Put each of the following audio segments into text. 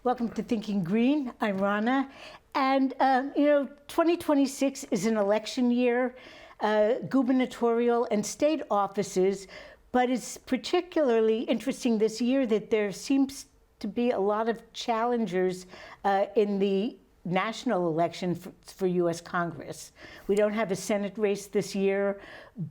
Welcome to Thinking Green. I'm Rana. And, 2026 is an election year, gubernatorial and state offices, but it's particularly interesting this year that there seems to be a lot of challengers in the national election for U.S. Congress. We don't have a Senate race this year,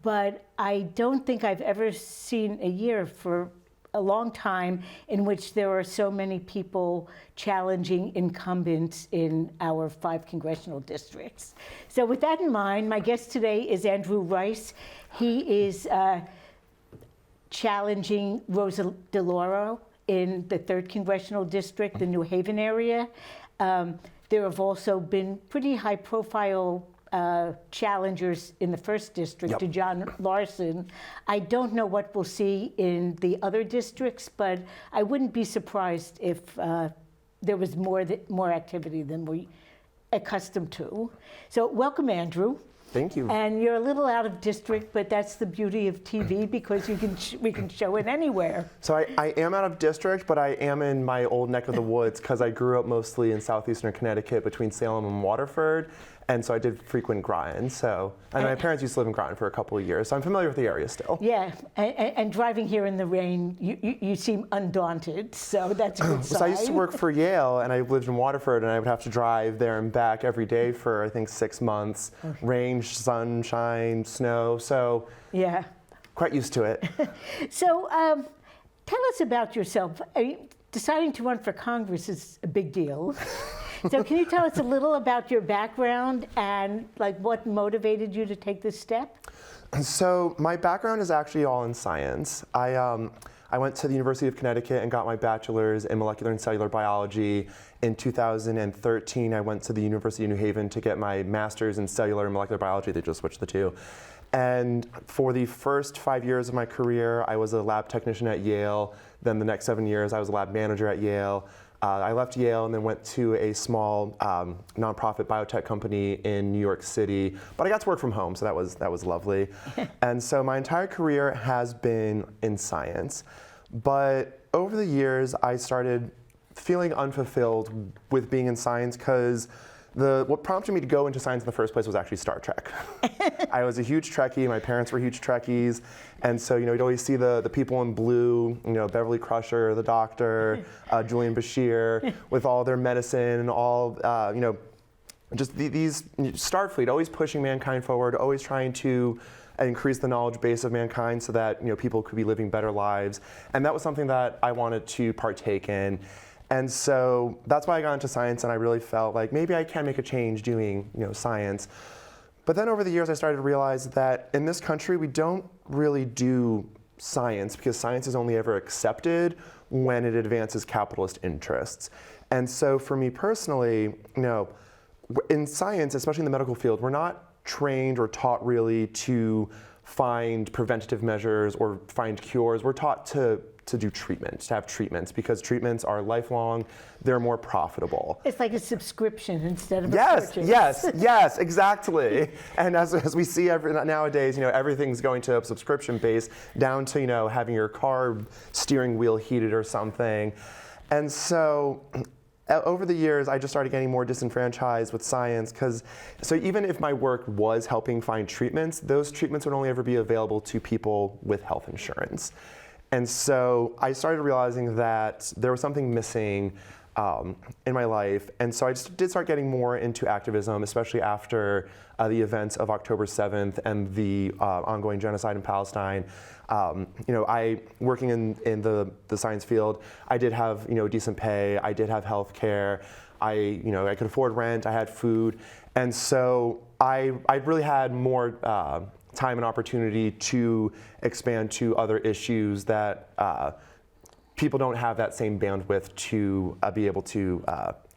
but I don't think I've ever seen a year for a long time in which there are so many people challenging incumbents in our 5 congressional districts. So with that in mind, my guest today is Andrew Rice. He is challenging Rosa DeLauro in the 3rd Congressional District, the New Haven area. There have also been pretty high-profile challengers in the 1st district to John Larson. I don't know what we'll see in the other districts, but I wouldn't be surprised if there was more activity than we're accustomed to. So welcome, Andrew. Thank you. And you're a little out of district, but that's the beauty of TV because we can show it anywhere. So I am out of district, but I am in my old neck of the woods because I grew up mostly in southeastern Connecticut between Salem and Waterford. And so I did frequent Groton. And my parents used to live in Groton for a couple of years, so I'm familiar with the area still. Yeah, and driving here in the rain, you seem undaunted, so that's a good sign. So I used to work for Yale, and I lived in Waterford, and I would have to drive there and back every day for, I think, 6 months. Okay. Rain, sunshine, snow, so yeah, quite used to it. So tell us about yourself. Deciding to run for Congress is a big deal. So can you tell us a little about your background and what motivated you to take this step? So my background is actually all in science. I went to the University of Connecticut and got my bachelor's in molecular and cellular biology. In 2013, I went to the University of New Haven to get my master's in cellular and molecular biology. They just switched the two. And for the first 5 years of my career, I was a lab technician at Yale. Then the next 7 years, I was a lab manager at Yale. I left Yale and then went to a small nonprofit biotech company in New York City, but I got to work from home, so that was lovely. And so my entire career has been in science, but over the years I started feeling unfulfilled with being in science because what prompted me to go into science in the first place was actually Star Trek. I was a huge Trekkie, my parents were huge Trekkies, and so you'd always see the people in blue, Beverly Crusher, the Doctor, Julian Bashir, with all their medicine and all, just these Starfleet, always pushing mankind forward, always trying to increase the knowledge base of mankind so that people could be living better lives, and that was something that I wanted to partake in. And so that's why I got into science, and I really felt like maybe I can make a change doing science. But then over the years I started to realize that in this country we don't really do science because science is only ever accepted when it advances capitalist interests. And so for me personally, in science, especially in the medical field, we're not trained or taught really to find preventative measures or find cures. We're taught to do treatments, to have treatments, because treatments are lifelong, they're more profitable. It's like a subscription instead of a purchase. Yes, exactly. And as we see nowadays, everything's going to a subscription base, down to having your car steering wheel heated or something. And so over the years, I just started getting more disenfranchised with science so even if my work was helping find treatments, those treatments would only ever be available to people with health insurance. And so I started realizing that there was something missing in my life. And so I just did start getting more into activism, especially after the events of October 7th and the ongoing genocide in Palestine. I working in the science field, I did have decent pay, I did have health care, I could afford rent, I had food. And so I really had more time and opportunity to expand to other issues that people don't have that same bandwidth to be able to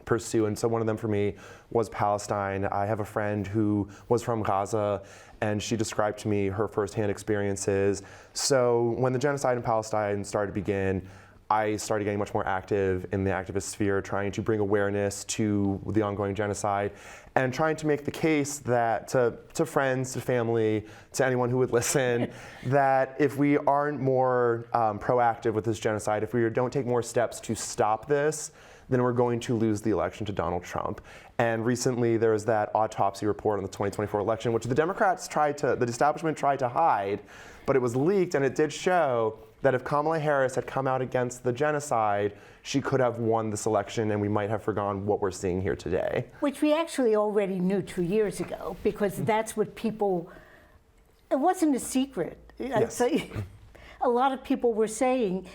pursue. And so one of them for me was Palestine. I have a friend who was from Gaza, and she described to me her firsthand experiences. So when the genocide in Palestine started to begin, I started getting much more active in the activist sphere, trying to bring awareness to the ongoing genocide and trying to make the case that to friends, to family, to anyone who would listen, that if we aren't more proactive with this genocide, if we don't take more steps to stop this, then we're going to lose the election to Donald Trump. And recently there was that autopsy report on the 2024 election, which the establishment tried to hide, but it was leaked, and it did show that if Kamala Harris had come out against the genocide, she could have won this election, and we might have forgone what we're seeing here today. Which we actually already knew 2 years ago, because that's what people, it wasn't a secret. Yes. So, a lot of people were saying,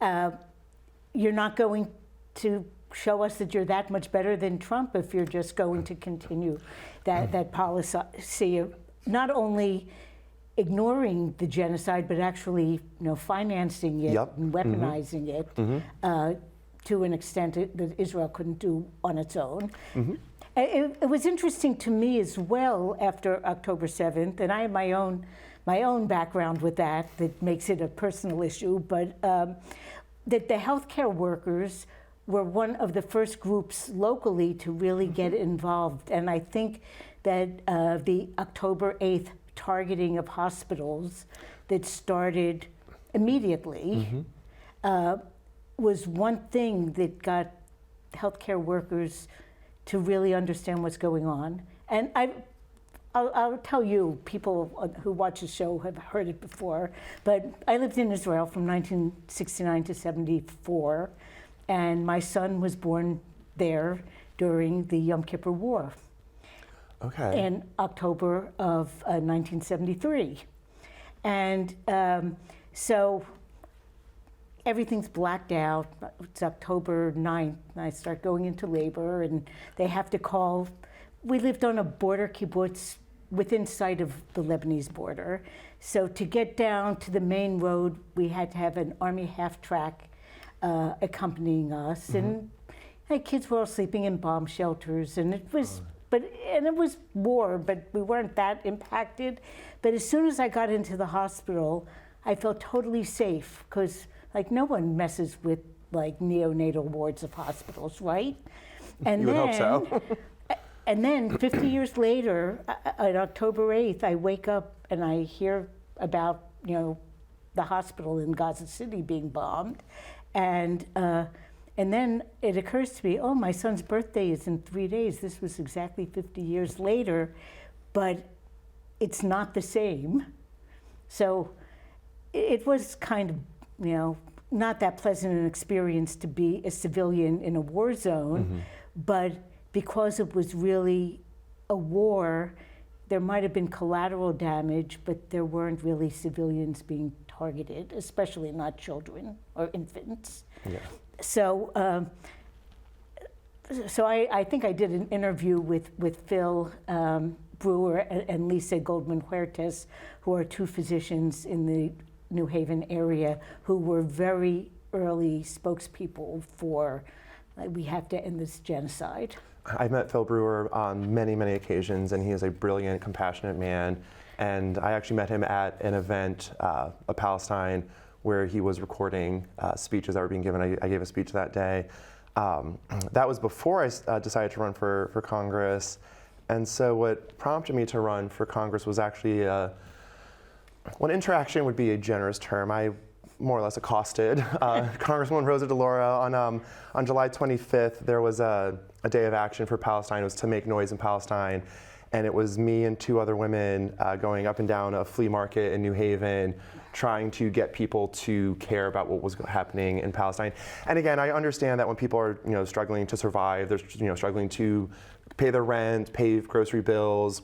you're not going to show us that you're that much better than Trump if you're just going to continue that policy of not only ignoring the genocide, but actually, financing it and weaponizing it to an extent that Israel couldn't do on its own. It was interesting to me as well after October 7th, and I have my own background with that makes it a personal issue, but that the healthcare workers were one of the first groups locally to really get involved, and I think that the October 8th targeting of hospitals that started immediately was one thing that got healthcare workers to really understand what's going on. And I'll tell you, people who watch the show have heard it before, but I lived in Israel from 1969 to 74, and my son was born there during the Yom Kippur War. Okay. In October of 1973. And so everything's blacked out. It's October 9th, and I start going into labor, and they have to call. We lived on a border kibbutz within sight of the Lebanese border. So to get down to the main road, we had to have an Army half-track accompanying us. And kids were all sleeping in bomb shelters, and it was... And it was war, but we weren't that impacted. But as soon as I got into the hospital, I felt totally safe, because no one messes with neonatal wards of hospitals, right? And you would hope so. And then 50 years later, on October 8th, I wake up and I hear about the hospital in Gaza City being bombed, and then it occurs to me, my son's birthday is in 3 days. This was exactly 50 years later, but it's not the same. So it was kind of, not that pleasant an experience to be a civilian in a war zone, but because it was really a war, there might have been collateral damage, but there weren't really civilians being targeted, especially not children or infants. Yeah. So, I think I did an interview with Phil Brewer and Lisa Goldman Huertas, who are two physicians in the New Haven area who were very early spokespeople for we have to end this genocide. I've met Phil Brewer on many, many occasions, and he is a brilliant, compassionate man. And I actually met him at an event of Palestine where he was recording speeches that were being given. I gave a speech that day. That was before I decided to run for Congress. And so what prompted me to run for Congress was actually, one interaction would be a generous term. I more or less accosted Congresswoman Rosa DeLauro on July 25th. There was a day of action for Palestine. It was to make noise in Palestine. and it was me and two other women going up and down a flea market in New Haven, trying to get people to care about what was happening in Palestine. And again, I understand that when people are struggling to survive, they're struggling to pay their rent, pay grocery bills,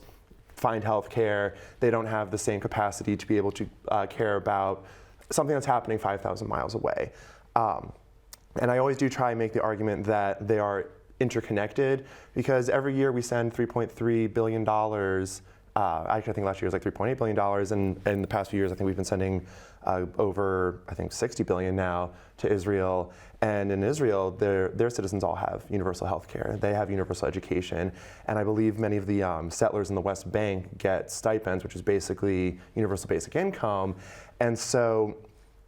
find health care, they don't have the same capacity to be able to care about something that's happening 5,000 miles away. And I always do try and make the argument that they are interconnected, because every year we send $3.3 billion. Actually, I think last year was like $3.8 billion, and in the past few years, I think we've been sending over, I think, $60 billion now to Israel. And in Israel, their citizens all have universal health care. They have universal education. And I believe many of the settlers in the West Bank get stipends, which is basically universal basic income. And so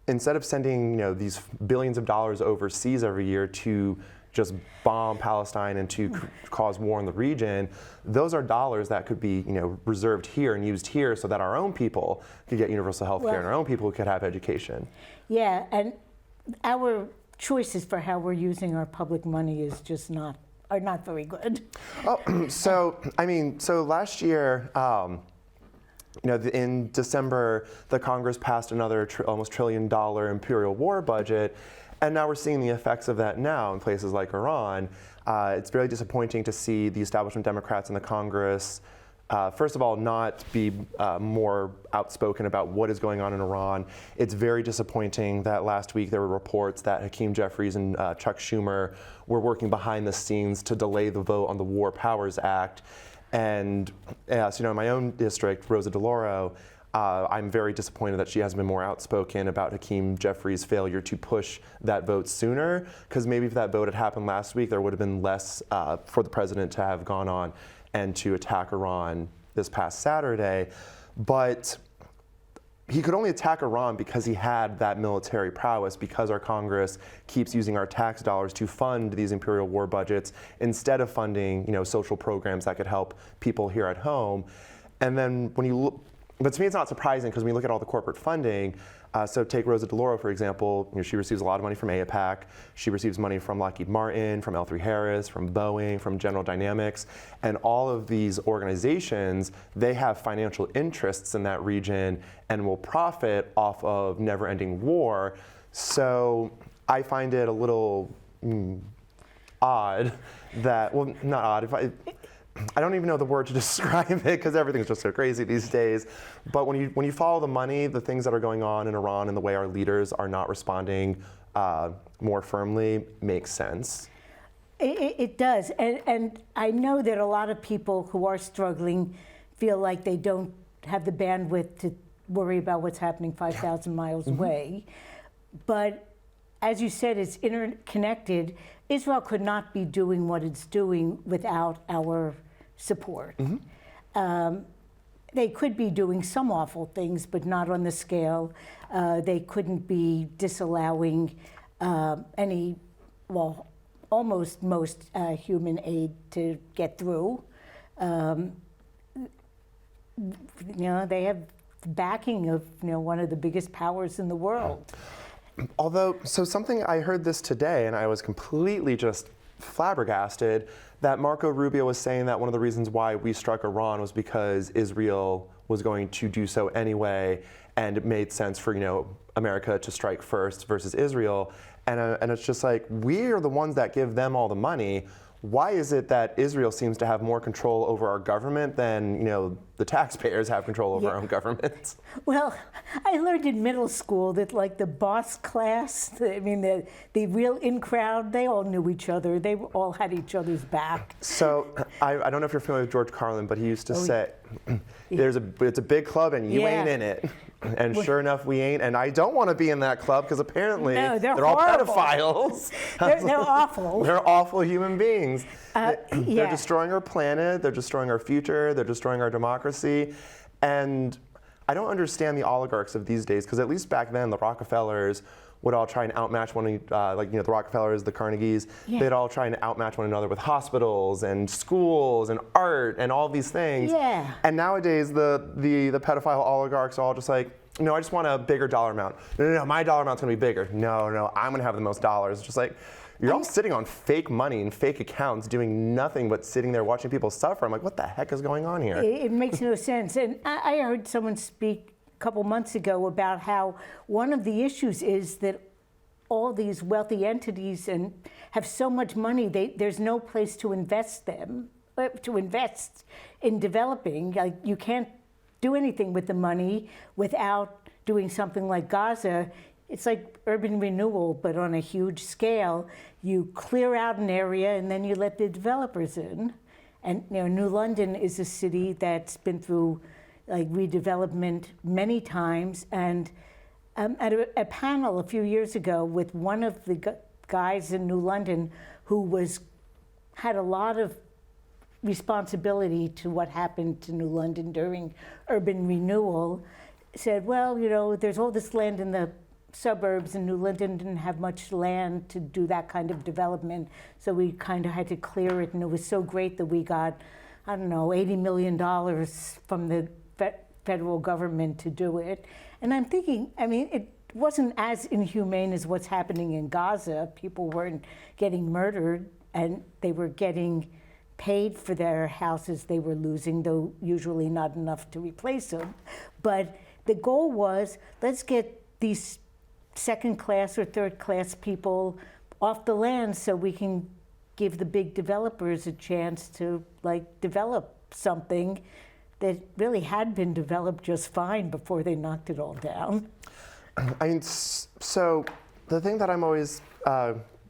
instead of sending these billions of dollars overseas every year to just bomb Palestine and to cause war in the region, those are dollars that could be reserved here and used here so that our own people could get universal health care and our own people could have education. Yeah, and our choices for how we're using our public money is just are not very good. Oh, so last year, in December, the Congress passed another almost $1 trillion imperial war budget. And now we're seeing the effects of that now in places like Iran. It's very disappointing to see the establishment Democrats in the Congress, first of all, not be more outspoken about what is going on in Iran. It's very disappointing that last week there were reports that Hakeem Jeffries and Chuck Schumer were working behind the scenes to delay the vote on the War Powers Act. And so, in my own district, Rosa DeLauro, I'm very disappointed that she hasn't been more outspoken about Hakeem Jeffries' failure to push that vote sooner, because maybe if that vote had happened last week, there would have been less for the president to have gone on and to attack Iran this past Saturday. But he could only attack Iran because he had that military prowess, because our Congress keeps using our tax dollars to fund these imperial war budgets instead of funding social programs that could help people here at home. And then when you look, but to me, it's not surprising, because when you look at all the corporate funding, so take Rosa DeLauro, for example, she receives a lot of money from AIPAC. She receives money from Lockheed Martin, from L3 Harris, from Boeing, from General Dynamics. And all of these organizations, they have financial interests in that region and will profit off of never-ending war. So I find it a little odd that, well, not odd, I don't even know the word to describe it, because everything's just so crazy these days. But when you follow the money, the things that are going on in Iran and the way our leaders are not responding more firmly makes sense. It does. And I know that a lot of people who are struggling feel like they don't have the bandwidth to worry about what's happening 5,000 miles away. But as you said, it's interconnected. Israel could not be doing what it's doing without our support. They could be doing some awful things, but not on the scale. They couldn't be disallowing almost most human aid to get through. They have the backing of one of the biggest powers in the world. Although, so something, I heard this today and I was completely just flabbergasted, that Marco Rubio was saying that one of the reasons why we struck Iran was because Israel was going to do so anyway, and it made sense for America to strike first versus Israel. And it's just like, we are the ones that give them all the money. Why is it that Israel seems to have more control over our government than the taxpayers have control over our own government? Well, I learned in middle school that the boss class, the real in crowd, they all knew each other. They all had each other's back. So I don't know if you're familiar with George Carlin, but he used to say, it's a big club and you ain't in it. And sure enough, we ain't. And I don't want to be in that club, because apparently they're all pedophiles. They're awful. They're awful human beings. They're Yeah. destroying our planet. They're destroying our future. They're destroying our democracy. And I don't understand the oligarchs of these days, because at least back then, the Rockefellers would all try and outmatch one, the Rockefellers, the Carnegies, they'd all try and outmatch one another with hospitals and schools and art and all these things. Yeah. And nowadays, the pedophile oligarchs are all just like, no, I just want a bigger dollar amount. No, my dollar amount's gonna be bigger. No, I'm gonna have the most dollars. Just like, you're all sitting on fake money and fake accounts doing nothing but sitting there watching people suffer. I'm like, what the heck is going on here? It makes no sense. And I heard someone speak a couple months ago about how one of the issues is that all these wealthy entities and have so much money, there's no place to invest them, to invest in developing. Like, you can't do anything with the money without doing something like Gaza. It's like urban renewal, but on a huge scale. You clear out an area and then you let the developers in. And New London is a city that's been through like redevelopment many times. And at a panel a few years ago with one of the guys in New London who had a lot of responsibility to what happened to New London during urban renewal, said, well, there's all this land in the suburbs, and New London didn't have much land to do that kind of development, so we kind of had to clear it, and it was so great that we got, I don't know, $80 million from the federal government to do it. And I'm thinking, it wasn't as inhumane as what's happening in Gaza. People weren't getting murdered, and they were getting paid for their houses they were losing, though usually not enough to replace them. But the goal was, let's get these second-class or third-class people off the land so we can give the big developers a chance to develop something that really had been developed just fine before they knocked it all down. So the thing that I'm always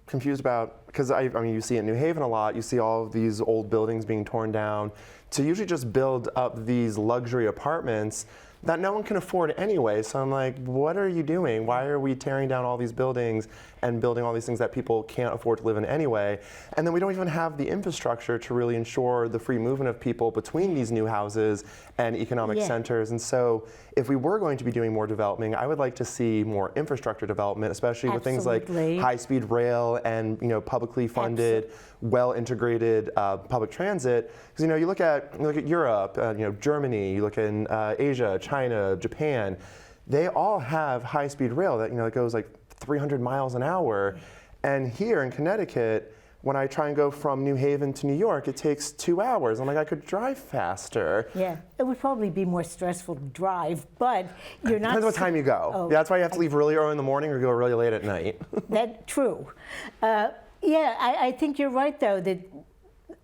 confused about, because you see it in New Haven a lot, you see all of these old buildings being torn down to usually just build up these luxury apartments that no one can afford anyway. So I'm like, what are you doing? Why are we tearing down all these buildings and building all these things that people can't afford to live in anyway? And then we don't even have the infrastructure to really ensure the free movement of people between these new houses and economic centers. And so if we were going to be doing more development, I would like to see more infrastructure development, especially with things like high-speed rail and publicly funded, well-integrated public transit. Because you look at Europe, Germany, you look in Asia, China, Japan, they all have high-speed rail that that goes like 300 miles an hour. And here in Connecticut, when I try and go from New Haven to New York, it takes 2 hours. I'm like, I could drive faster. Yeah, it would probably be more stressful to drive, but you're not. Depends what time you go. Oh, yeah, that's why you have to leave really early in the morning or go really late at night. That's true. I think you're right, though, that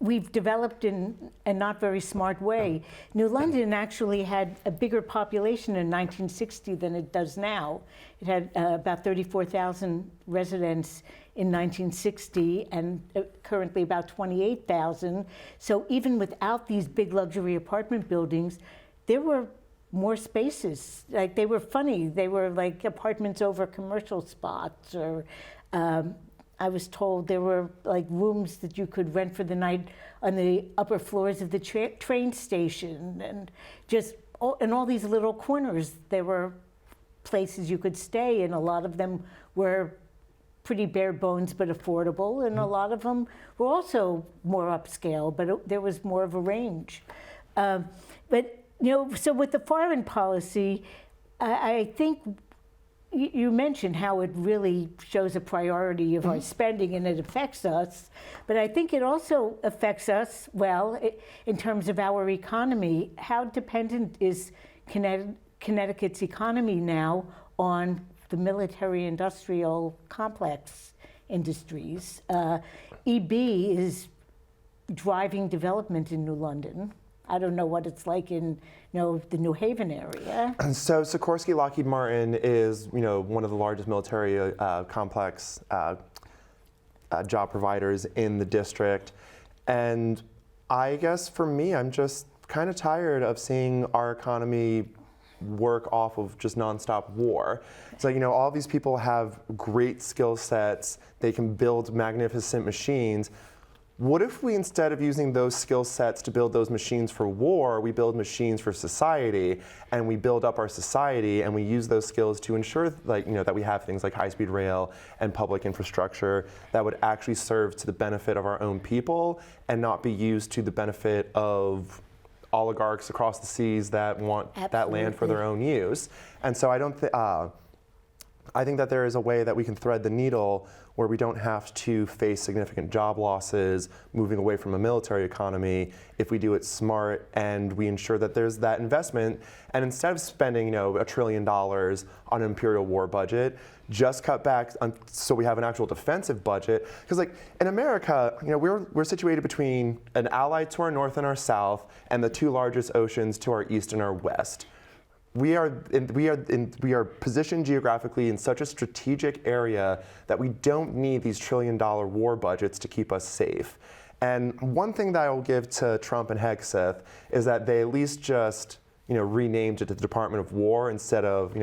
we've developed in a not very smart way. New London actually had a bigger population in 1960 than it does now. It had about 34,000 residents in 1960 and currently about 28,000. So even without these big luxury apartment buildings, there were more spaces. Like, they were funny. They were like apartments over commercial spots, or I was told there were like rooms that you could rent for the night on the upper floors of the train station, and just in all these little corners there were places you could stay, and a lot of them were pretty bare bones but affordable, and a lot of them were also more upscale, but there was more of a range. But so with the foreign policy, I think you mentioned how it really shows a priority of our spending, and it affects us. But I think it also affects us, in terms of our economy. How dependent is Connecticut's economy now on the military-industrial complex industries? EB is driving development in New London. I don't know what it's like in the New Haven area. So Sikorsky Lockheed Martin is one of the largest military complex job providers in the district. And I guess for me, I'm just kind of tired of seeing our economy work off of just nonstop war. It's like, all these people have great skill sets. They can build magnificent machines. What if we, instead of using those skill sets to build those machines for war, we build machines for society, and we build up our society, and we use those skills to ensure that we have things like high-speed rail and public infrastructure that would actually serve to the benefit of our own people and not be used to the benefit of oligarchs across the seas that want that land for their own use. And so I don't think, I think that there is a way that we can thread the needle where we don't have to face significant job losses moving away from a military economy if we do it smart and we ensure that there's that investment. And instead of spending, $1 trillion on an imperial war budget, just cut back so we have an actual defensive budget. Because like in America, we're situated between an ally to our north and our south and the two largest oceans to our east and our west. We are positioned geographically in such a strategic area that we don't need these trillion-dollar war budgets to keep us safe. And one thing that I will give to Trump and Hegseth is that they at least just renamed it to the Department of War instead of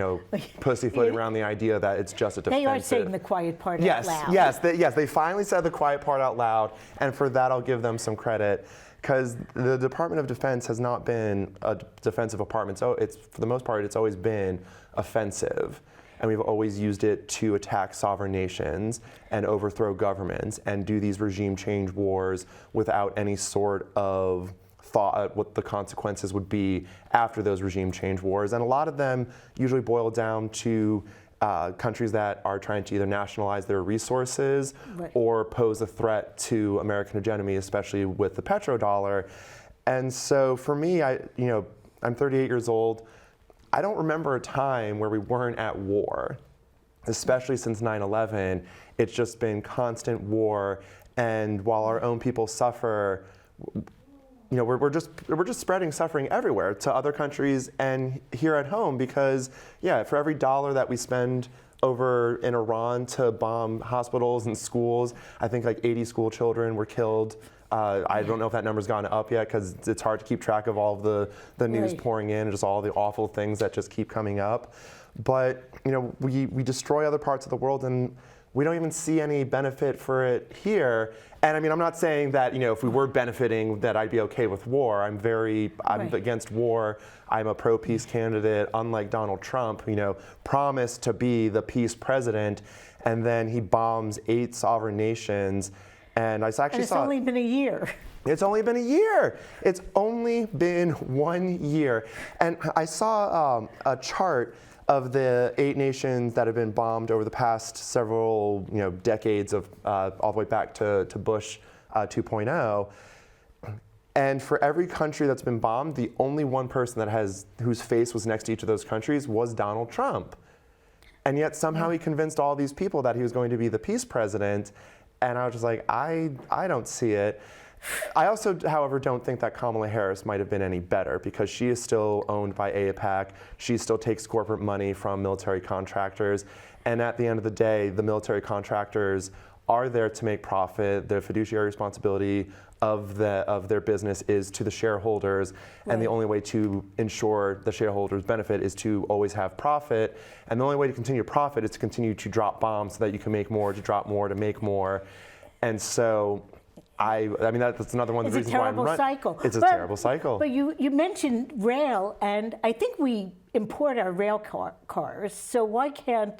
pussyfooting around the idea that it's just a defensive. They are saying the quiet part out loud. Yes, they finally said the quiet part out loud, and for that I'll give them some credit. Because the Department of Defense has not been a defensive department. So for the most part, it's always been offensive. And we've always used it to attack sovereign nations and overthrow governments and do these regime change wars without any sort of thought what the consequences would be after those regime change wars. And a lot of them usually boil down to countries that are trying to either nationalize their resources or pose a threat to American hegemony, especially with the petrodollar. And so for me, I'm 38 years old. I don't remember a time where we weren't at war, especially since 9/11. It's just been constant war. And while our own people suffer, we're just spreading suffering everywhere to other countries and here at home because, for every dollar that we spend over in Iran to bomb hospitals and schools, I think like 80 school children were killed. I don't know if that number's gone up yet because it's hard to keep track of all of the news pouring in and just all the awful things that just keep coming up. But, we destroy other parts of the world and we don't even see any benefit for it here. And I'm not saying that, if we were benefiting that I'd be okay with war. I'm against war. I'm a pro-peace candidate, unlike Donald Trump, promised to be the peace president, and then he bombs 8 sovereign nations. And I actually it's only been a year. It's only been a year. It's only been 1 year. And I saw a chart of the 8 nations that have been bombed over the past several decades of all the way back to Bush 2.0. And for every country that's been bombed, the only one person whose face was next to each of those countries was Donald Trump. And yet somehow he convinced all these people that he was going to be the peace president. And I was just like, I don't see it. I also, however, don't think that Kamala Harris might have been any better because she is still owned by AIPAC. She still takes corporate money from military contractors. And at the end of the day, the military contractors are there to make profit. Their fiduciary responsibility of their business is to the shareholders. And the only way to ensure the shareholders' benefit is to always have profit. And the only way to continue profit is to continue to drop bombs so that you can make more, to drop more, to make more. And so that's another one of the reasons why I'm running. It's a terrible cycle. It's a terrible cycle. But you mentioned rail, and I think we import our rail cars. So why can't,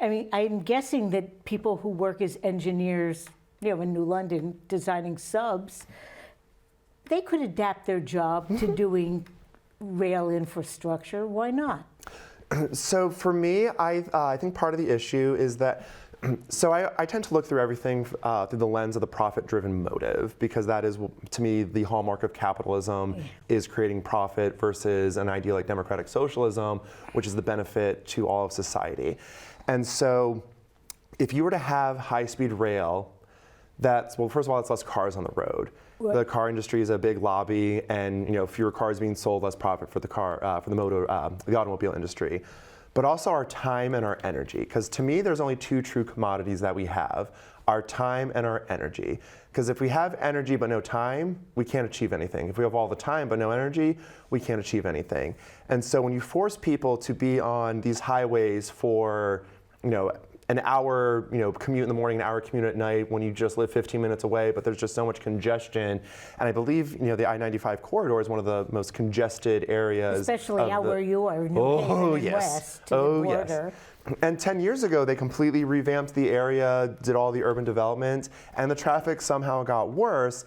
I'm guessing that people who work as engineers, in New London designing subs, they could adapt their job to doing rail infrastructure. Why not? So for me, I think part of the issue is that I tend to look through everything through the lens of the profit-driven motive because that is, to me, the hallmark of capitalism is creating profit versus an idea like democratic socialism, which is the benefit to all of society. And so if you were to have high-speed rail, first of all, it's less cars on the road. Right. The car industry is a big lobby, and fewer cars being sold, less profit for the the automobile industry. But also our time and our energy. Because to me, there's only 2 true commodities that we have, our time and our energy. Because if we have energy but no time, we can't achieve anything. If we have all the time but no energy, we can't achieve anything. And so when you force people to be on these highways for, an hour, commute in the morning, an hour commute at night when you just live 15 minutes away, but there's just so much congestion. And I believe, the I-95 corridor is one of the most congested areas. Especially out where you are, New Haven and west to the border. Yes. And 10 years ago, they completely revamped the area, did all the urban development, and the traffic somehow got worse.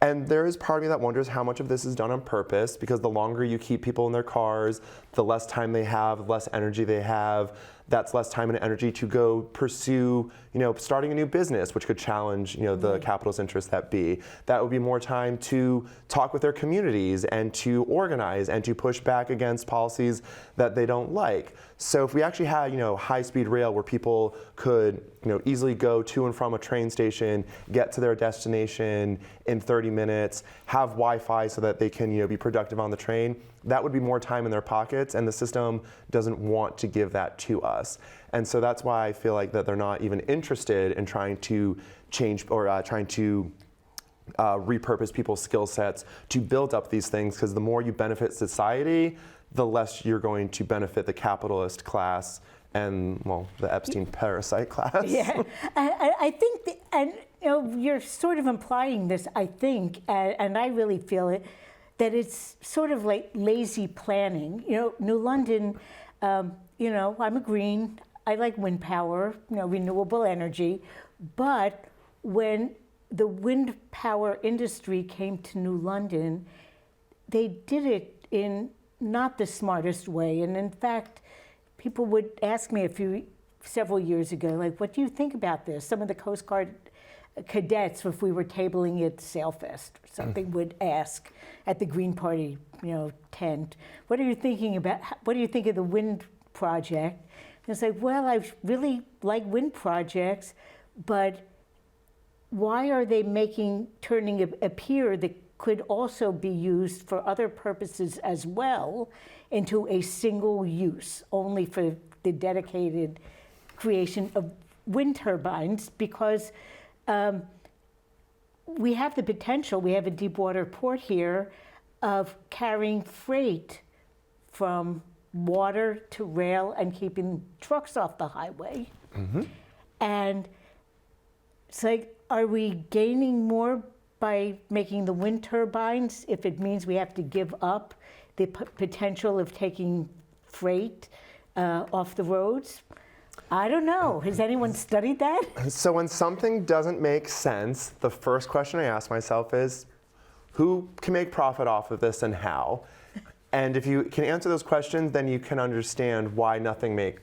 And there is part of me that wonders how much of this is done on purpose, because the longer you keep people in their cars, the less time they have, the less energy they have, That's less time and energy to go pursue, starting a new business, which could challenge, the capitalist interests that be. That would be more time to talk with their communities and to organize and to push back against policies that they don't like. So if we actually had, high-speed rail where people could, easily go to and from a train station, get to their destination in 30 minutes, have Wi-Fi so that they can, be productive on the train, that would be more time in their pockets, and the system doesn't want to give that to us. And so that's why I feel like that they're not even interested in trying to change or trying to repurpose people's skill sets to build up these things, because the more you benefit society, the less you're going to benefit the capitalist class and, well, the Epstein parasite class. Yeah, I think, and you're sort of implying this, I think, and I really feel it, that it's sort of like lazy planning. New London, I'm a green, I like wind power, renewable energy, but when the wind power industry came to New London, they did it in not the smartest way. And in fact, people would ask me several years ago, like, what do you think about this? Some of the Coast Guard cadets, if we were tabling at Sailfest or something, would ask at the Green Party, tent, what are you thinking about? What do you think of the wind project? And it's like, well, I really like wind projects, but why are they turning a pier that could also be used for other purposes as well into a single use, only for the dedicated creation of wind turbines? Because we have the potential, we have a deep water port here, of carrying freight from water to rail and keeping trucks off the highway. Mm-hmm. And it's like, are we gaining more by making the wind turbines if it means we have to give up the potential of taking freight off the roads? I don't know. Has anyone studied that? So when something doesn't make sense, the first question I ask myself is, who can make profit off of this and how? And if you can answer those questions, then you can understand why nothing makes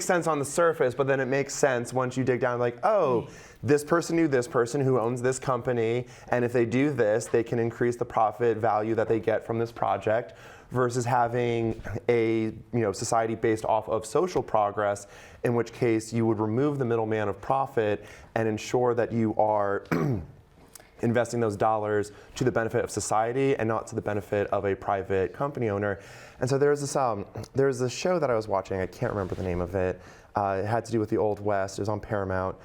sense on the surface, but then it makes sense once you dig down, like, oh, this person knew this person who owns this company, and if they do this, they can increase the profit value that they get from this project, versus having a society based off of social progress, in which case you would remove the middleman of profit and ensure that you are investing those dollars to the benefit of society and not to the benefit of a private company owner. And so there's this show that I was watching, I can't remember the name of it. It had to do with the Old West. It was on Paramount,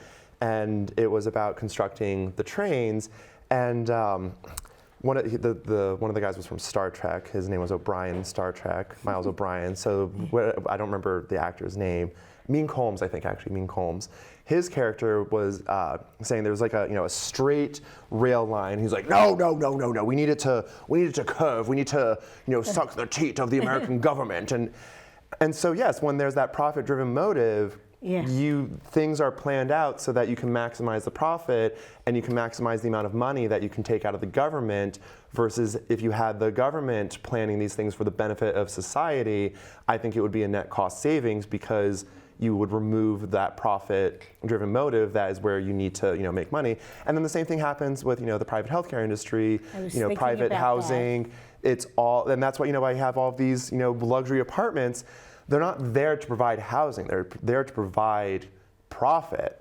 and it was about constructing the trains. And one of the guys was from Star Trek. His name was O'Brien, Star Trek, Miles O'Brien. So I don't remember the actor's name. Mean Combs, I think, actually, Mean Combs. His character was saying there was like a straight rail line. He's like, no, we need it to curve. We need to suck the teat of the American government. And so yes, when there's that profit-driven motive, things are planned out so that you can maximize the profit and you can maximize the amount of money that you can take out of the government, versus if you had the government planning these things for the benefit of society, I think it would be a net cost savings, because you would remove that profit-driven motive. That is where you need to, make money. And then the same thing happens with, the private healthcare industry, private housing. That. It's all, and that's why, I have all of these, luxury apartments. They're not there to provide housing. They're there to provide profit.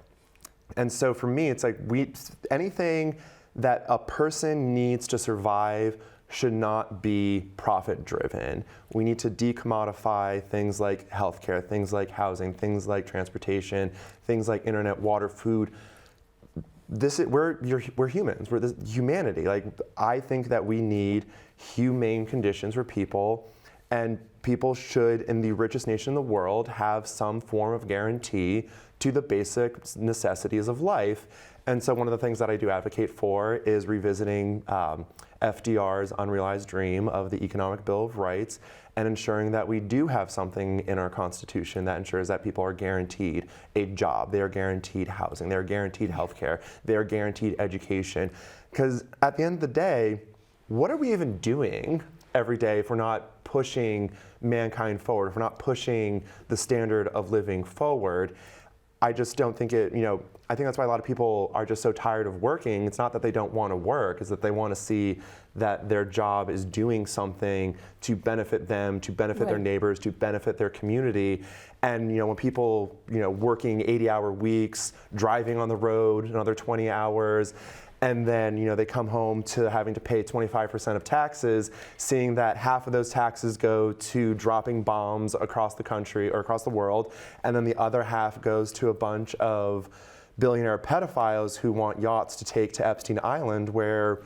And so for me, it's like anything that a person needs to survive should not be profit-driven. We need to decommodify things like healthcare, things like housing, things like transportation, things like internet, water, food. We're humans. We're humanity. Like, I think that we need humane conditions for people, and people should, in the richest nation in the world, have some form of guarantee to the basic necessities of life. And so one of the things that I do advocate for is revisiting FDR's unrealized dream of the Economic Bill of Rights, and ensuring that we do have something in our Constitution that ensures that people are guaranteed a job, they are guaranteed housing, they are guaranteed healthcare, they are guaranteed education. Because at the end of the day, what are we even doing every day if we're not pushing mankind forward, if we're not pushing the standard of living forward, I just don't think it, I think that's why a lot of people are just so tired of working. It's not that they don't want to work, it's that they want to see that their job is doing something to benefit them, to benefit their neighbors, to benefit their community. And when people, working 80-hour weeks, driving on the road another 20 hours, and then they come home to having to pay 25% of taxes, seeing that half of those taxes go to dropping bombs across the country or across the world, and then the other half goes to a bunch of billionaire pedophiles who want yachts to take to Epstein Island, where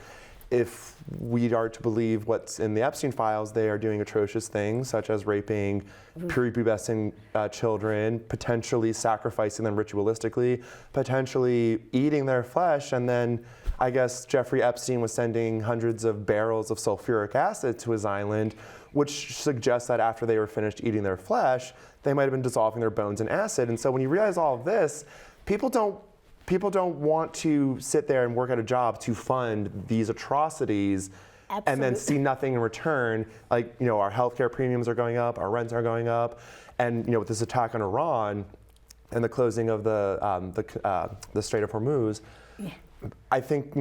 if we are to believe what's in the Epstein files, they are doing atrocious things such as raping prepubescent children, potentially sacrificing them ritualistically, potentially eating their flesh, and then I guess Jeffrey Epstein was sending hundreds of barrels of sulfuric acid to his island, which suggests that after they were finished eating their flesh, they might have been dissolving their bones in acid. And so when you realize all of this, people don't want to sit there and work at a job to fund these atrocities. Absolutely. And then see nothing in return. Like, our healthcare premiums are going up, our rents are going up, and with this attack on Iran and the closing of the Strait of Hormuz, I think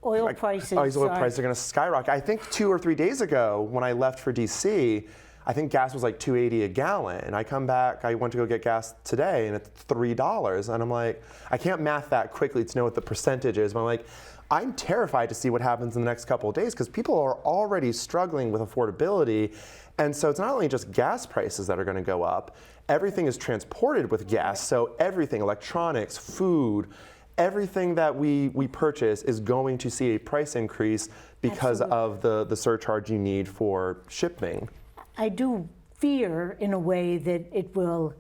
oil prices are going to skyrocket. I think 2 or 3 days ago when I left for DC, I think gas was like $2.80 a gallon. And I come back, I went to go get gas today, and it's $3. And I'm like, I can't math that quickly to know what the percentage is, but I'm like, I'm terrified to see what happens in the next couple of days because people are already struggling with affordability. And so it's not only just gas prices that are going to go up, everything is transported with gas. So everything, electronics, food, everything that we purchase is going to see a price increase because of the surcharge you need for shipping. I do fear, in a way, that it will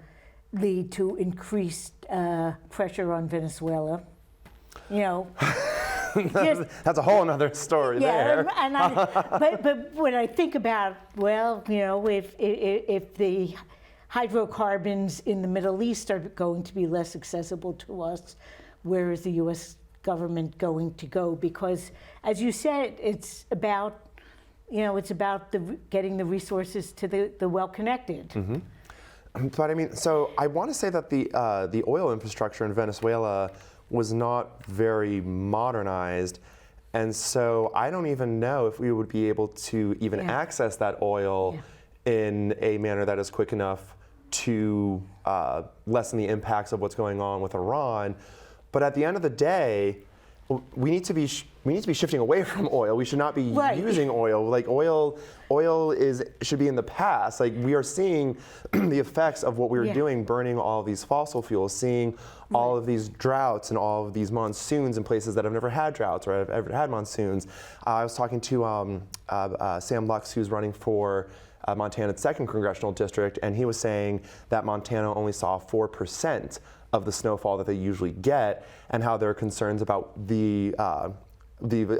lead to increased pressure on Venezuela. That's a whole other story there. But when I think about, if the hydrocarbons in the Middle East are going to be less accessible to us, where is the U.S. government going to go? Because, as you said, it's about getting the resources to the well-connected. Mm-hmm. But I mean, so I want to say that the oil infrastructure in Venezuela was not very modernized, and so I don't even know if we would be able to even access that oil in a manner that is quick enough to lessen the impacts of what's going on with Iran. But at the end of the day, we need to be shifting away from oil. We should not be using oil. Like oil should be in the past. Like we are seeing the effects of what we were doing, burning all of these fossil fuels, seeing all of these droughts and all of these monsoons in places that have never had droughts or have ever had monsoons. I was talking to Sam Lux, who's running for Montana's 2nd Congressional District, and he was saying that Montana only saw 4% of the snowfall that they usually get, and how there are concerns about the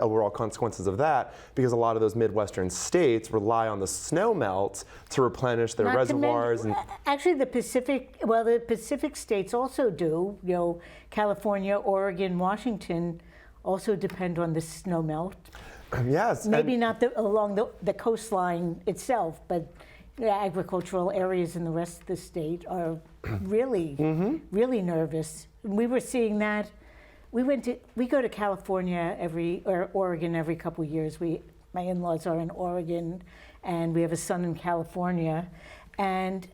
overall consequences of that, because a lot of those Midwestern states rely on the snow melt to replenish their reservoirs. Actually, the Pacific states also do. California, Oregon, Washington also depend on the snow melt. Yes. Maybe not along the coastline itself, but agricultural areas in the rest of the state are really, really nervous. We were seeing that. We go to California or Oregon every couple of years. My in-laws are in Oregon, and we have a son in California. And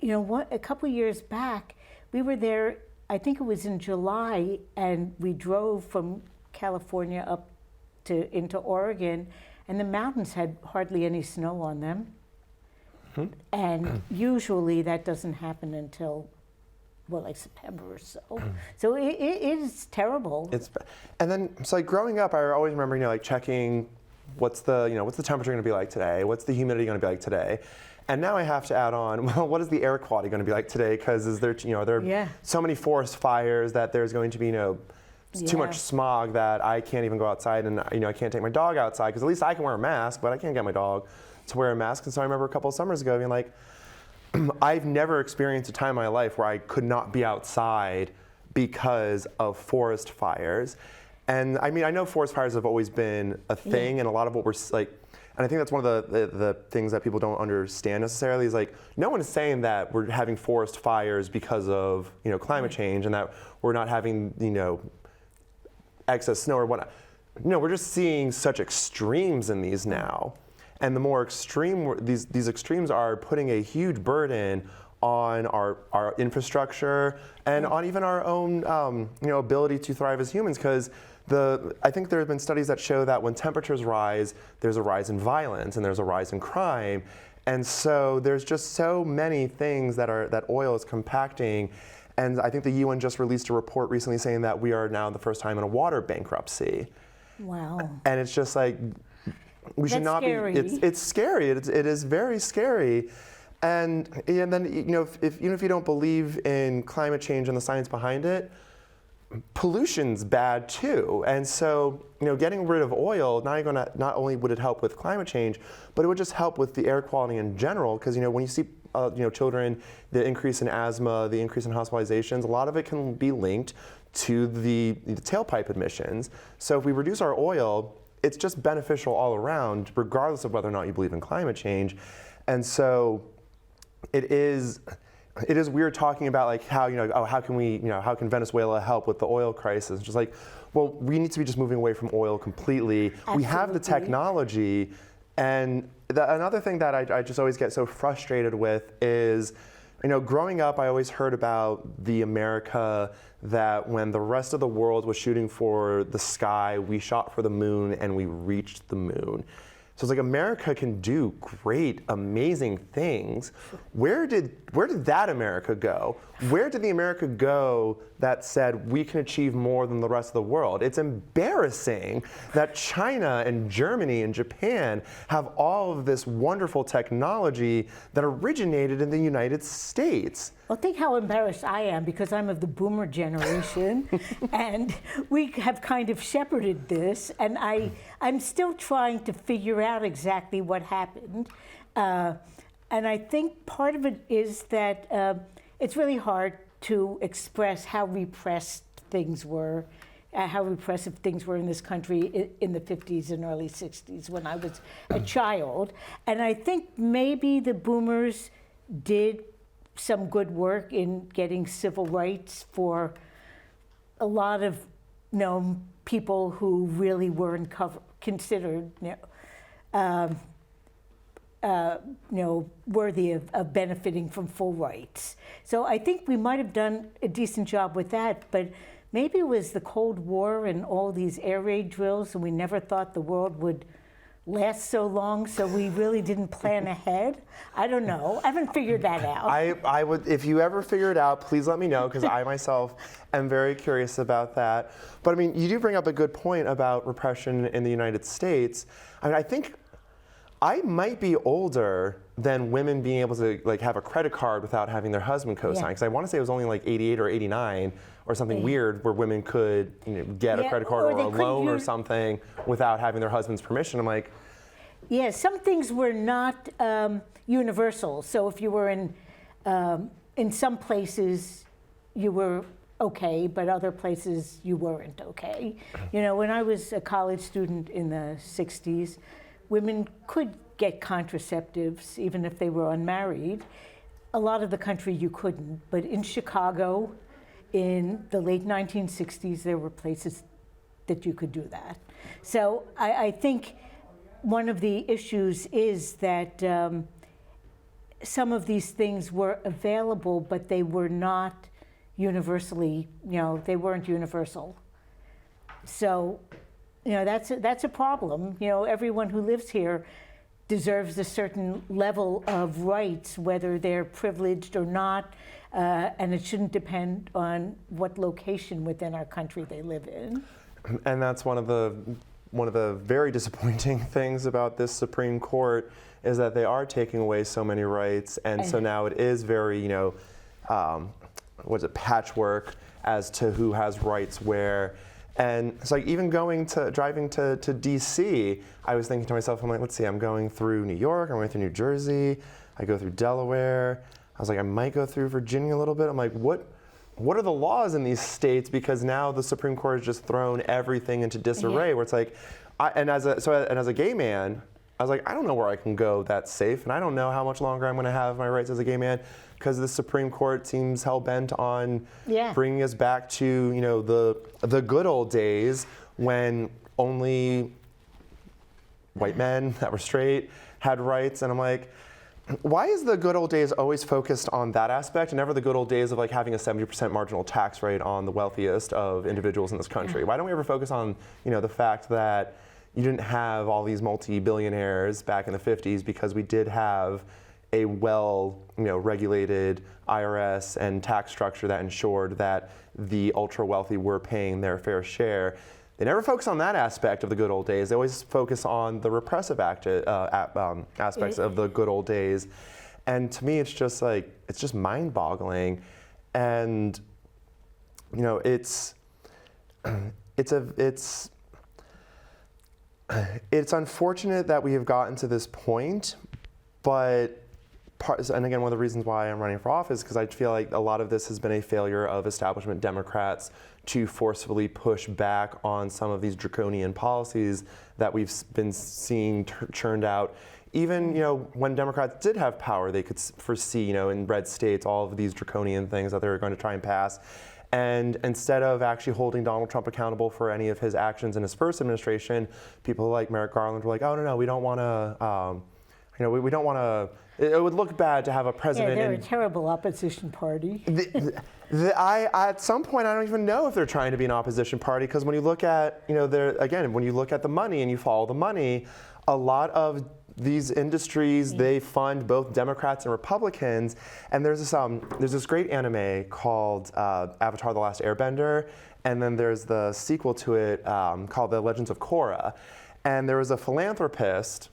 a couple of years back, we were there. I think it was in July, and we drove from California up into Oregon, and the mountains had hardly any snow on them. And usually that doesn't happen until, like September or so. So it is terrible. And then, so like growing up, I always remember, checking what's the temperature going to be like today? What's the humidity going to be like today? And now I have to add on, what is the air quality going to be like today? Because there are so many forest fires that there's going to be, too much smog that I can't even go outside, and I can't take my dog outside, because at least I can wear a mask, but I can't get my dog to wear a mask. And so I remember a couple of summers ago being like, I've never experienced a time in my life where I could not be outside because of forest fires. And I mean, I know forest fires have always been a thing, and a lot of what we're like, and I think that's one of the things that people don't understand necessarily is like, no one is saying that we're having forest fires because of, you know, climate change and that we're not having, you know, excess snow or whatnot. No, we're just seeing such extremes in these now. And the more extreme, these extremes are putting a huge burden on our infrastructure and on even our own you know, ability to thrive as humans, because I think there have been studies that show that when temperatures rise, there's a rise in violence and there's a rise in crime. And so there's just so many things that oil is compacting. And I think the UN just released a report recently saying that we are now the first time in a water bankruptcy. Wow. And it's just like, we should not scary. be, it's scary, it is very scary. And then, you know, even if you don't believe in climate change and the science behind it, pollution's bad too. And so, you know, getting rid of oil, not only would it help with climate change, but it would just help with the air quality in general. Because, you know, when you see, you know, children, the increase in asthma, the increase in hospitalizations, a lot of it can be linked to the tailpipe emissions. So if we reduce our oil, it's just beneficial all around, regardless of whether or not you believe in climate change. And so it is weird talking about like how, you know, oh, how can Venezuela help with the oil crisis? Just like, well, we need to be just moving away from oil completely. Absolutely. We have the technology. And another thing that I just always get so frustrated with is, you know, growing up, I always heard about the America that when the rest of the world was shooting for the sky, we shot for the moon and we reached the moon. So it's like America can do great, amazing things. Where did that America go? Where did the America go that said we can achieve more than the rest of the world? It's embarrassing that China and Germany and Japan have all of this wonderful technology that originated in the United States. Well, think how embarrassed I am, because I'm of the boomer generation, and we have kind of shepherded this, and I'm still trying to figure out exactly what happened. And I think part of it is that it's really hard to express how repressed things were, how repressive things were in this country in the 50s and early 60s when I was a child. And I think maybe the boomers did some good work in getting civil rights for a lot of, you know, people who really weren't considered, you know, worthy of benefiting from full rights. So I think we might have done a decent job with that, but maybe it was the Cold War and all these air raid drills, and we never thought the world would last so long, so we really didn't plan ahead. I don't know. I haven't figured that out. I would, if you ever figure it out, please let me know, because I myself am very curious about that. But I mean, you do bring up a good point about repression in the United States. I mean, I think I might be older than women being able to like have a credit card without having their husband co-sign. Because I want to say it was only like 88 or 89 or something weird where women could, you know, get a credit card or a loan or something without having their husband's permission. I'm like, yeah, some things were not universal. So if you were in some places, you were okay, but other places you weren't okay. You know, when I was a college student in the 60s, women could get contraceptives even if they were unmarried. A lot of the country you couldn't, but in Chicago, in the late 1960s, there were places that you could do that. So I think one of the issues is that some of these things were available, but they were not universally, you know, they weren't universal. So, you know, that's a problem. You know, everyone who lives here deserves a certain level of rights, whether they're privileged or not, and it shouldn't depend on what location within our country they live in. And that's one of the very disappointing things about this Supreme Court is that they are taking away so many rights, and so now it is very, you know, patchwork as to who has rights where. And it's like even driving to DC, I was thinking to myself, I'm like, let's see, I'm going through New York, I'm going through New Jersey, I go through Delaware. I was like, I might go through Virginia a little bit. I'm like, what what are the laws in these states? Because now the Supreme Court has just thrown everything into disarray. Where it's like, and as a gay man, I was like, I don't know where I can go that's safe, and I don't know how much longer I'm going to have my rights as a gay man, because the Supreme Court seems hell bent on bringing us back to the good old days when only white men that were straight had rights. And I'm like, why is the good old days always focused on that aspect, and never the good old days of like having a 70% marginal tax rate on the wealthiest of individuals in this country? Why don't we ever focus on the fact that you didn't have all these multi-billionaires back in the 50s, because we did have a regulated IRS and tax structure that ensured that the ultra wealthy were paying their fair share. They never focus on that aspect of the good old days. They always focus on the repressive aspects of the good old days. And to me, it's just mind-boggling. And it's unfortunate that we have gotten to this point, but and again, one of the reasons why I'm running for office is because I feel like a lot of this has been a failure of establishment Democrats to forcefully push back on some of these draconian policies that we've been seeing churned out. Even when Democrats did have power, they could foresee in red states all of these draconian things that they were going to try and pass. And instead of actually holding Donald Trump accountable for any of his actions in his first administration, people like Merrick Garland were like, oh, no, we don't want to, we don't want to, it would look bad to have a president. Yeah, they're a terrible opposition party. At some point, I don't even know if they're trying to be an opposition party, because when you look at, when you look at the money and you follow the money, a lot of these industries, they fund both Democrats and Republicans. And there's this great anime called Avatar: The Last Airbender, and then there's the sequel to it called The Legends of Korra. And there was a philanthropist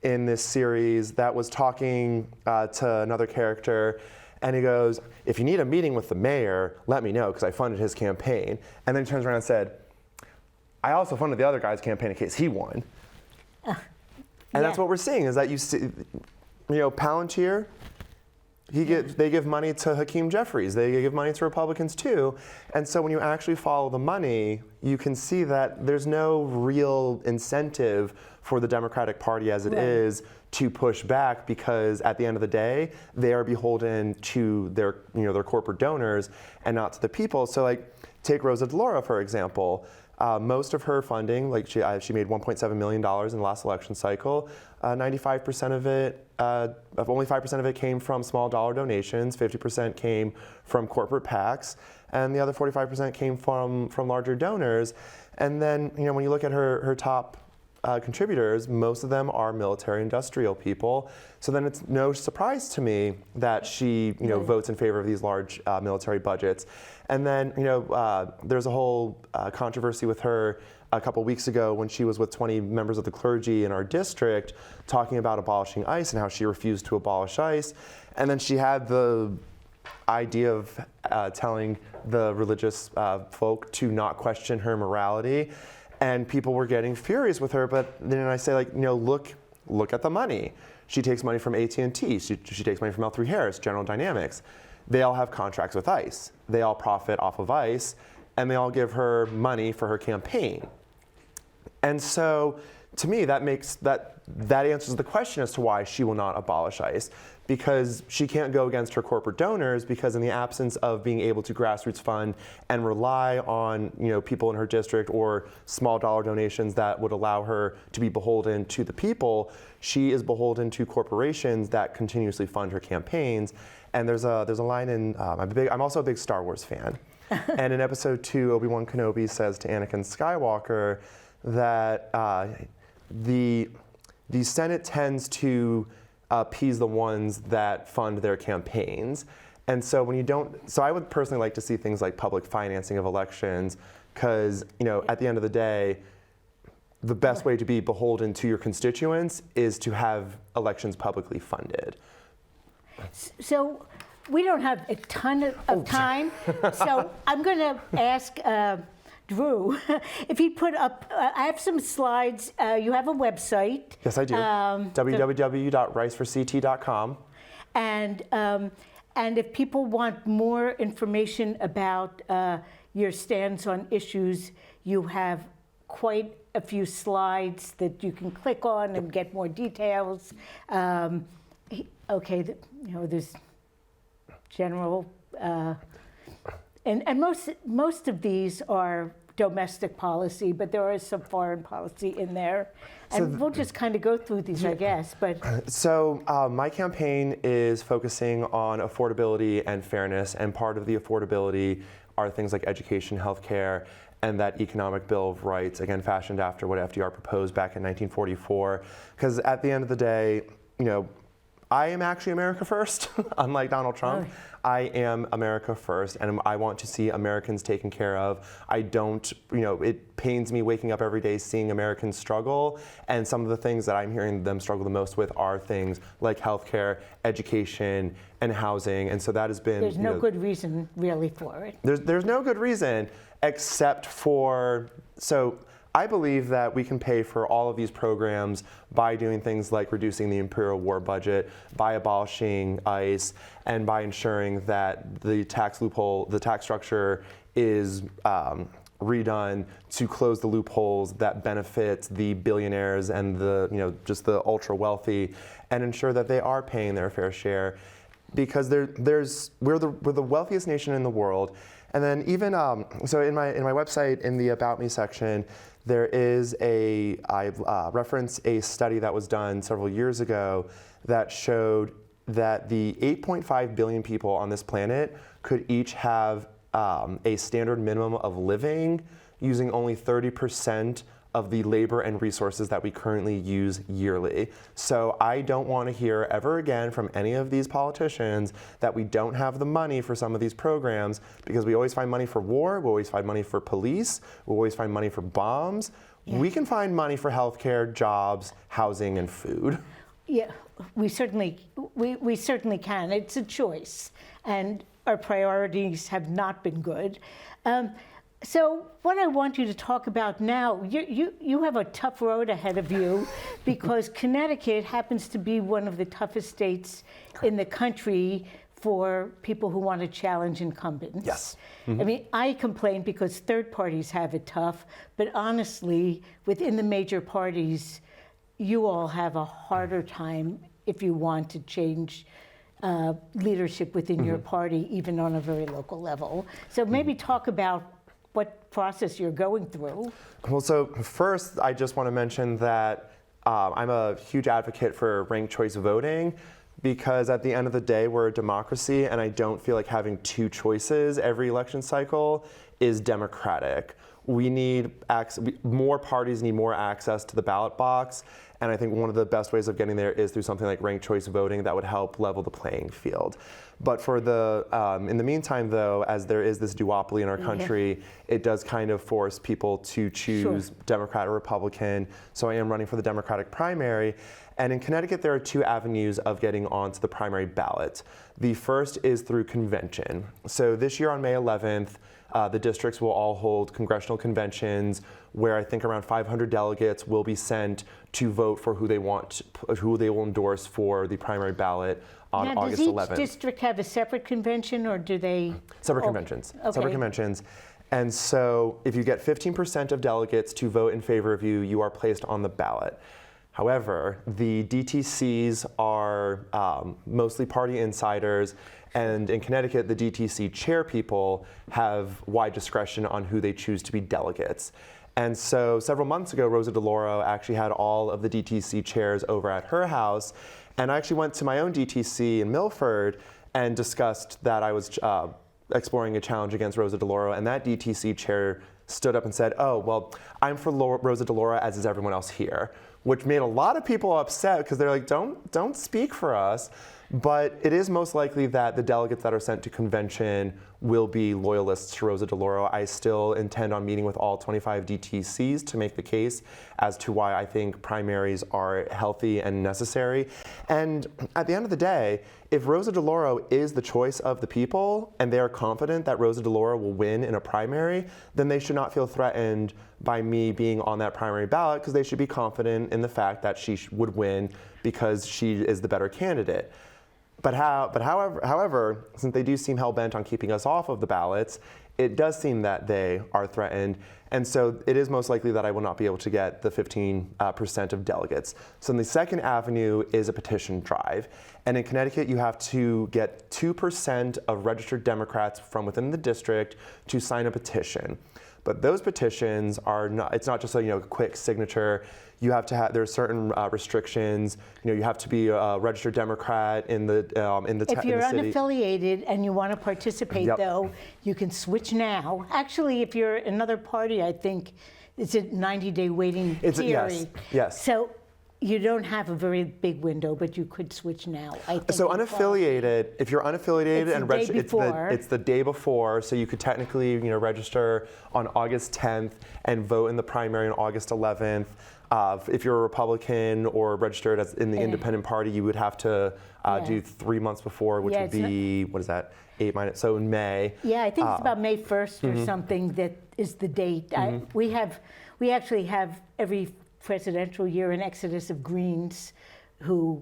in this series that was talking to another character, and he goes, if you need a meeting with the mayor, let me know, because I funded his campaign. And then he turns around and said, I also funded the other guy's campaign in case he won. And that's what we're seeing, is that you see, Palantir, they give money to Hakeem Jeffries. They give money to Republicans too. And so when you actually follow the money, you can see that there's no real incentive for the Democratic Party as it is to push back, because at the end of the day, they are beholden to their corporate donors and not to the people. So take Rosa DeLauro, for example. Most of her funding, she made $1.7 million in the last election cycle. 95% of it, only 5% of it came from small dollar donations, 50% came from corporate PACs, and the other 45% came from larger donors. And then, when you look at her top contributors, most of them are military industrial people. So then it's no surprise to me that she, votes in favor of these large military budgets. And then, there's a whole controversy with her a couple weeks ago when she was with 20 members of the clergy in our district talking about abolishing ICE and how she refused to abolish ICE. And then she had the idea of telling the religious folk to not question her morality. And people were getting furious with her, but then I say, look at the money. She takes money from AT&T. She takes money from L3Harris, General Dynamics. They all have contracts with ICE. They all profit off of ICE, and they all give her money for her campaign. And so, to me, that answers the question as to why she will not abolish ICE, because she can't go against her corporate donors, because in the absence of being able to grassroots fund and rely on people in her district or small dollar donations that would allow her to be beholden to the people, she is beholden to corporations that continuously fund her campaigns. And there's a line in I'm also a big Star Wars fan, and in Episode 2, Obi-Wan Kenobi says to Anakin Skywalker that the Senate tends to appease the ones that fund their campaigns. And so I would personally like to see things like public financing of elections, because, at the end of the day, the best way to be beholden to your constituents is to have elections publicly funded. So we don't have a ton of time, so I'm going to ask Drew if he put up, I have some slides. You have a website. Yes, I do. www.riceforct.com. And And if people want more information about your stance on issues, you have quite a few slides that you can click on and get more details. Okay, there's general, and most of these are domestic policy, but there is some foreign policy in there. And we'll just kind of go through these, I guess. But So my campaign is focusing on affordability and fairness, and part of the affordability are things like education, healthcare, and that economic bill of rights, again, fashioned after what FDR proposed back in 1944. Because at the end of the day, I am actually America first, unlike Donald Trump. Oh. I am America first, and I want to see Americans taken care of. I don't, it pains me waking up every day seeing Americans struggle, and some of the things that I'm hearing them struggle the most with are things like healthcare, education, and housing, and so that has been— there's no good reason really for it. There's no good reason except for, so I believe that we can pay for all of these programs by doing things like reducing the Imperial War budget, by abolishing ICE, and by ensuring that the tax loophole, the tax structure is redone to close the loopholes that benefit the billionaires and the, just the ultra wealthy, and ensure that they are paying their fair share, because we're the wealthiest nation in the world. And then even, so in my website, in the About Me section, there is I reference a study that was done several years ago that showed that the 8.5 billion people on this planet could each have a standard minimum of living using only 30% of the labor and resources that we currently use yearly. So I don't want to hear ever again from any of these politicians that we don't have the money for some of these programs, because we always find money for war, we always find money for police, we always find money for bombs. Yeah. We can find money for healthcare, jobs, housing, and food. Yeah, we certainly can. It's a choice, and our priorities have not been good. So what I want you to talk about now, you have a tough road ahead of you, because Connecticut happens to be one of the toughest states in the country for people who want to challenge incumbents. Yes. Mm-hmm. I mean, I complain because third parties have it tough, but honestly, within the major parties, you all have a harder time if you want to change leadership within your party, even on a very local level. So maybe talk about what process you're going through. Well, so first, I just want to mention that I'm a huge advocate for ranked choice voting, because at the end of the day, we're a democracy, and I don't feel like having two choices every election cycle is democratic. We need more parties need more access to the ballot box, and I think one of the best ways of getting there is through something like ranked choice voting that would help level the playing field. But for in the meantime, though, as there is this duopoly in our country, it does kind of force people to choose Democrat or Republican. So I am running for the Democratic primary. And in Connecticut, there are two avenues of getting onto the primary ballot. The first is through convention. So this year on May 11th, the districts will all hold congressional conventions where I think around 500 delegates will be sent to vote for who they will endorse for the primary ballot on August 11th. Does each district have a separate convention, or do they? Separate conventions. Okay. Separate conventions. And so if you get 15% of delegates to vote in favor of you, you are placed on the ballot. However, the DTCs are mostly party insiders, and in Connecticut, the DTC chair people have wide discretion on who they choose to be delegates. And so several months ago, Rosa DeLauro actually had all of the DTC chairs over at her house, and I actually went to my own DTC in Milford and discussed that I was exploring a challenge against Rosa DeLauro, and that DTC chair stood up and said, "Oh, well, I'm for Rosa DeLauro, as is everyone else here," which made a lot of people upset, because they're like, don't speak for us. But it is most likely that the delegates that are sent to convention will be loyalists to Rosa DeLauro. I still intend on meeting with all 25 DTCs to make the case as to why I think primaries are healthy and necessary. And at the end of the day, if Rosa DeLauro is the choice of the people, and they are confident that Rosa DeLauro will win in a primary, then they should not feel threatened by me being on that primary ballot, because they should be confident in the fact that she would win because she is the better candidate. However, since they do seem hell-bent on keeping us off of the ballots, it does seem that they are threatened. And so it is most likely that I will not be able to get the 15% of delegates. So the second avenue is a petition drive. And in Connecticut, you have to get 2% of registered Democrats from within the district to sign a petition. But those petitions are not, it's not just a quick signature. You have to have, there are certain restrictions. You have to be a registered Democrat in the If you're city. unaffiliated and you want to participate, Yep. though, you can switch now. Actually, if you're another party, I think it's a 90-day waiting period. Yes. So you don't have a very big window, but you could switch now. I think So unaffiliated, if you're unaffiliated It's and the day registered, before. it's the day before. So you could technically, register on August 10th and vote in the primary on August 11th. If you're a Republican or registered as in the independent party, you would have to do 3 months before, which Yeah, would be, what is that, 8 minus, so in May. Yeah, I think it's about May 1st or something that is the date. We actually have every presidential year an exodus of Greens who,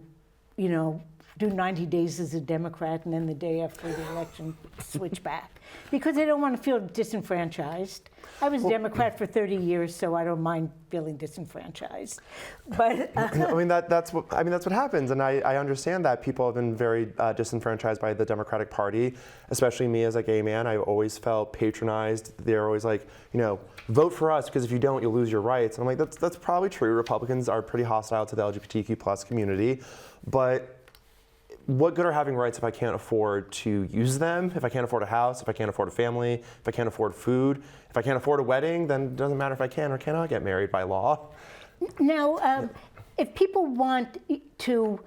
do 90 days as a Democrat and then the day after the election switch back because they don't want to feel disenfranchised. I was Democrat for 30 years, so I don't mind feeling disenfranchised. But that's what happens, and I understand that people have been very disenfranchised by the Democratic Party, especially me as a gay man. I always felt patronized. They're always like, vote for us because if you don't, you'll lose your rights. And I'm like, that's probably true. Republicans are pretty hostile to the LGBTQ+ community, but what good are having rights if I can't afford to use them? If I can't afford a house, if I can't afford a family, if I can't afford food, if I can't afford a wedding, then it doesn't matter if I can or cannot get married by law. now, if people want to,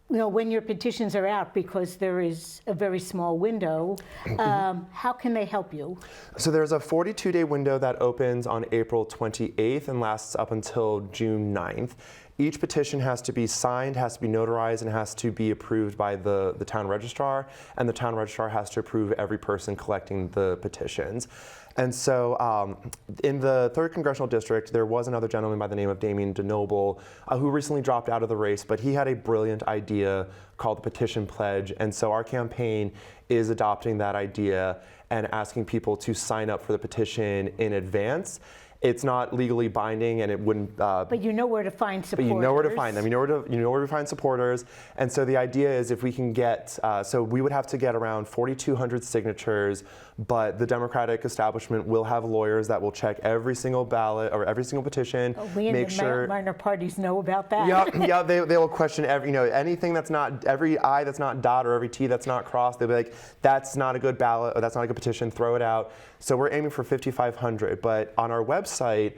when your petitions are out, because there is a very small window, how can they help you? So there's a 42-day window that opens on April 28th and lasts up until June 9th. Each petition has to be signed, has to be notarized, and has to be approved by the town registrar, and the town registrar has to approve every person collecting the petitions. And so in the 3rd Congressional District, there was another gentleman by the name of Damien DeNoble who recently dropped out of the race, but he had a brilliant idea called the Petition Pledge. And so our campaign is adopting that idea and asking people to sign up for the petition in advance. It's not legally binding, and it wouldn't. But you know where to find supporters. But you know where to find them. You know where to find supporters. And so the idea is, if we can get, so we would have to get around 4,200 signatures. But the Democratic establishment will have lawyers that will check every single ballot or every single petition. We make in the sure. minor parties know about that. Yeah. They will question every, anything that's not, every I that's not dot or every T that's not crossed. They'll be like, that's not a good ballot or that's not a good petition. Throw it out. So we're aiming for 5,500. But on our website,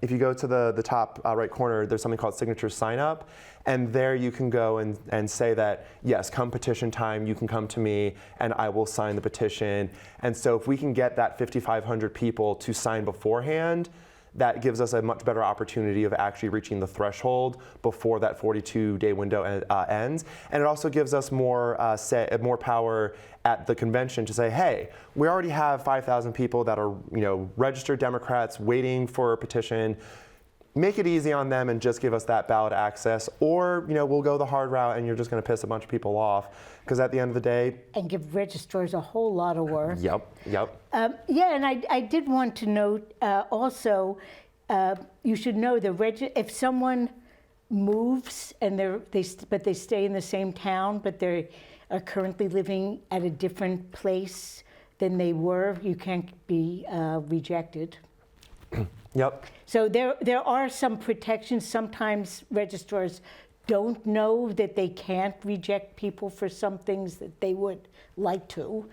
if you go to the top right corner, there's something called Signature Sign Up. And there you can go and say that, yes, come petition time, you can come to me and I will sign the petition. And so if we can get that 5,500 people to sign beforehand, that gives us a much better opportunity of actually reaching the threshold before that 42-day window ends. And it also gives us more power at the convention to say, hey, we already have 5,000 people that are registered Democrats waiting for a petition. Make it easy on them and just give us that ballot access, or we'll go the hard route and you're just going to piss a bunch of people off, because at the end of the day, and give registrars a whole lot of work. Yep. Yeah, and I did want to note also, you should know if someone moves and but they stay in the same town, but they are currently living at a different place than they were, you can't be rejected. Yep. So there are some protections. Sometimes registrars don't know that they can't reject people for some things that they would like to.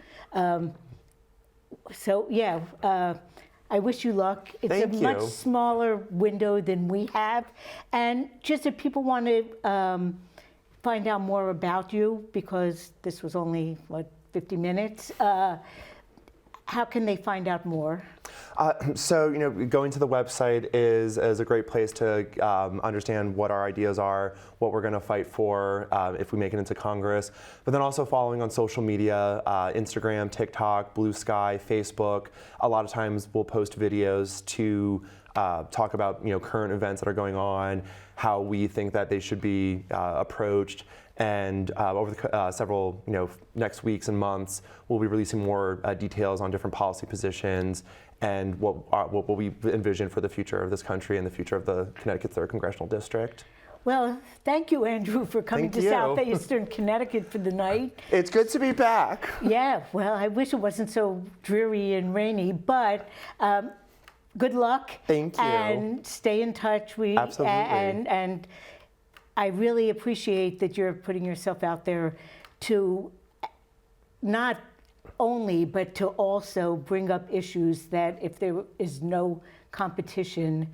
So yeah, I wish you luck. It's Thank a you. much smaller window than we have. And just if people want to find out more about you, because this was only, 50 minutes, how can they find out more? So, going to the website is a great place to understand what our ideas are, what we're going to fight for if we make it into Congress. But then also following on social media, Instagram, TikTok, Blue Sky, Facebook. A lot of times we'll post videos to talk about current events that are going on, how we think that they should be approached. And over the several next weeks and months, we'll be releasing more details on different policy positions and what we envision for the future of this country and the future of the Connecticut Third Congressional District. Well, thank you, Andrew, for coming Thank to you. Southeastern Connecticut for the night. It's good to be back. Yeah, well, I wish it wasn't so dreary and rainy, but good luck. Thank you. And stay in touch. Absolutely. And I really appreciate that you're putting yourself out there to not only, but to also bring up issues that if there is no competition,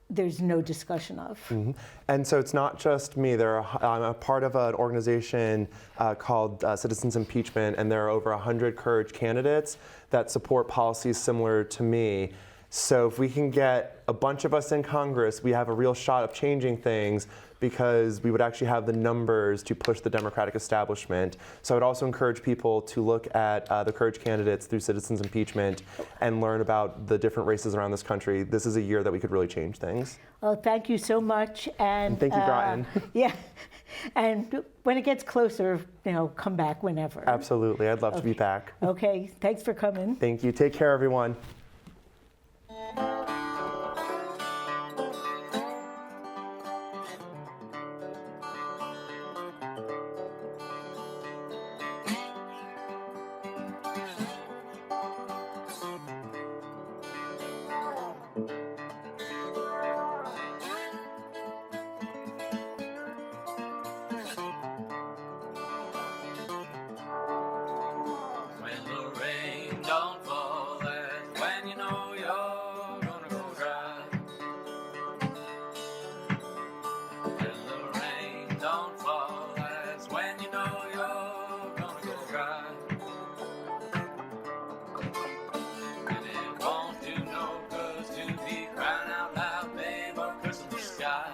there's no discussion of. Mm-hmm. And so it's not just me. I'm a part of an organization called Citizens Impeachment, and there are over 100 Courage candidates that support policies similar to me. So if we can get a bunch of us in Congress, we have a real shot of changing things, because we would actually have the numbers to push the Democratic establishment. So I would also encourage people to look at the Courage candidates through Citizens Impeachment and learn about the different races around this country. This is a year that we could really change things. Well, thank you so much. And thank you, Groton. Yeah, and when it gets closer, come back whenever. Absolutely, I'd love to be back. Okay, thanks for coming. Thank you. Take care, everyone. Don't fall, that's when you know you're gonna go dry. When the rain don't fall, that's when you know you're gonna go dry. And it won't do no good to be crying out loud, babe, or cursing the sky.